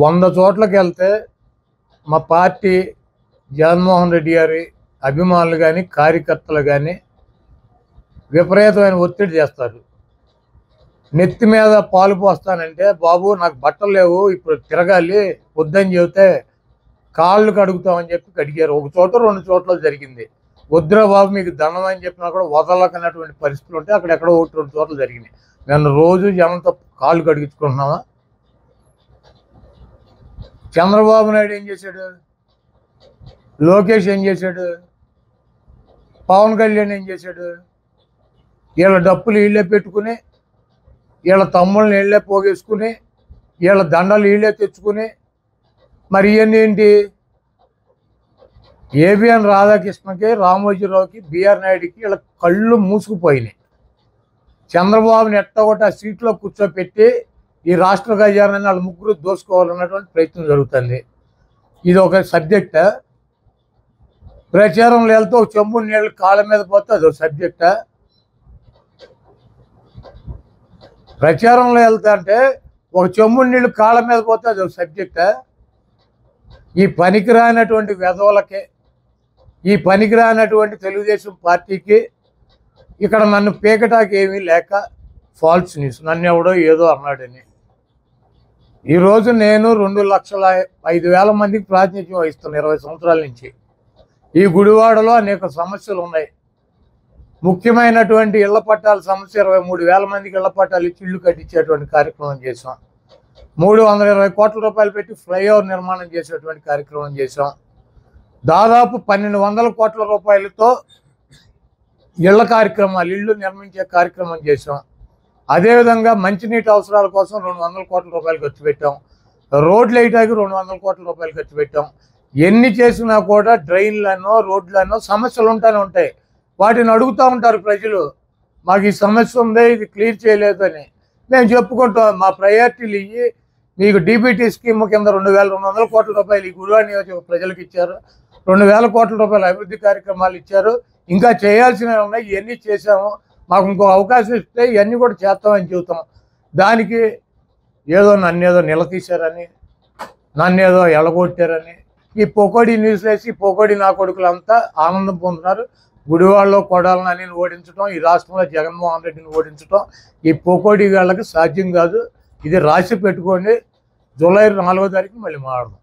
100 చోట్లకి వెళ్తే మా పార్టీ జగన్మోహన్ రెడ్డి గారి అభిమానులు కానీ కార్యకర్తలు కానీ విపరీతమైన ఒత్తిడి చేస్తారు. నెత్తి మీద పాలు పోస్తానంటే, బాబు నాకు బట్టలు లేవు ఇప్పుడు తిరగాలి వద్దని చెబితే కాళ్ళు కడుగుతామని చెప్పి కడిగారు. 1 చోట 2 చోట్ల జరిగింది. వద్దురా బాబు మీకు దండం అని చెప్పినా కూడా వదలకన్నటువంటి పరిస్థితులు ఉంటే అక్కడెక్కడో 1-2 చోట్ల జరిగినాయి. నన్ను రోజు జనంతో కాళ్ళు కడిగించుకుంటున్నావా? చంద్రబాబు నాయుడు ఏం చేశాడు? లోకేష్ ఏం చేశాడు? పవన్ కళ్యాణ్ ఏం చేశాడు? వీళ్ళ డప్పులు వీళ్ళే పెట్టుకుని, వీళ్ళ తమ్ముళ్ళని వీళ్ళే పోగేసుకుని, వీళ్ళ దండలు వీళ్ళే తెచ్చుకుని, మరి ఇవన్నీ ఏంటి? ఏబిఎన్ రాధాకృష్ణకి, రామోజీరావుకి, బిఆర్ నాయుడికి వీళ్ళ కళ్ళు మూసుకుపోయినాయి. చంద్రబాబుని ఎట్టగొట్టి ఆ సీట్లో కూర్చోపెట్టి ఈ రాష్ట్ర ఖజానాన్ని వాళ్ళ ముగ్గురు దోసుకోవాలన్నటువంటి ప్రయత్నం జరుగుతుంది. ఇది ఒక సబ్జెక్టా? ప్రచారంలో వెళ్తే ఒక చెంబు నీళ్ళు కాళ్ళ మీద పోతే అదొక సబ్జెక్టా? ప్రచారంలో వెళ్తా అంటే ఒక చెంబు నీళ్ళు కాళ్ళ మీద పోతే అదొక సబ్జెక్టా? ఈ పనికిరానటువంటి వెధవలకి, ఈ పనికిరానటువంటి తెలుగుదేశం పార్టీకి ఇక్కడ నన్ను పీకటాకి ఏమీ లేక ఫాల్స్ న్యూస్, నన్ను ఎవడో ఏదో అన్నాడని. ఈరోజు నేను 2,05,000 మందికి ప్రాతినిధ్యం వహిస్తున్నాను 20 సంవత్సరాల నుంచి. ఈ గుడివాడలో అనేక సమస్యలు ఉన్నాయి. ముఖ్యమైనటువంటి ఇళ్ల పట్టాల సమస్య 23,000 మందికి ఇళ్ల పట్టాలు ఇచ్చి ఇళ్ళు కట్టించేటువంటి కార్యక్రమం చేసాం. 320 కోట్ల రూపాయలు పెట్టి ఫ్లైఓవర్ నిర్మాణం చేసేటువంటి కార్యక్రమం చేసాం. దాదాపు 1,200 కోట్ల రూపాయలతో ఇళ్ళు నిర్మించే కార్యక్రమం చేసాం. అదేవిధంగా మంచినీటి అవసరాల కోసం 200 కోట్ల రూపాయలు ఖర్చు పెట్టాం. రోడ్లు వేయడానికి 200 కోట్ల రూపాయలు ఖర్చు పెట్టాం. ఎన్ని చేసినా కూడా డ్రైన్లనో రోడ్లనో సమస్యలు ఉంటాయి. వాటిని అడుగుతూ ఉంటారు ప్రజలు, మాకు ఈ సమస్య ఉంది, ఇది క్లియర్ చేయలేదు అని. మేము చెప్పుకుంటాం, మా ప్రయారిటీలు ఇవి. మీకు డీబీటీ స్కీమ్ కింద 2,200 కోట్ల రూపాయలు ఈ గుడివాడ నియోజకవర్గ ప్రజలకు ఇచ్చారు. 2,000 కోట్ల రూపాయల అభివృద్ధి కార్యక్రమాలు ఇచ్చారు. ఇంకా చేయాల్సినవి ఉన్నాయి, ఇవన్నీ చేసాము. మాకు ఇంకో అవకాశం ఇస్తే ఇవన్నీ కూడా చేస్తామని చెబుతాం. దానికి నన్నేదో నిలదీశారని, నన్నేదో ఎలగొట్టారని ఈ పొకోడి న్యూస్ వేసి పొకోడి నా కొడుకులంతా ఆనందం పొందుతున్నారు. గుడివాడలో కొడాలని ఓడించడం, ఈ రాష్ట్రంలో జగన్మోహన్ రెడ్డిని ఓడించడం ఈ పొకోడి వాళ్ళకి సాధ్యం కాదు. ఇది రాసి పెట్టుకోండి. జూలై 4వ తారీఖు మళ్ళీ మాట్లాడదాం.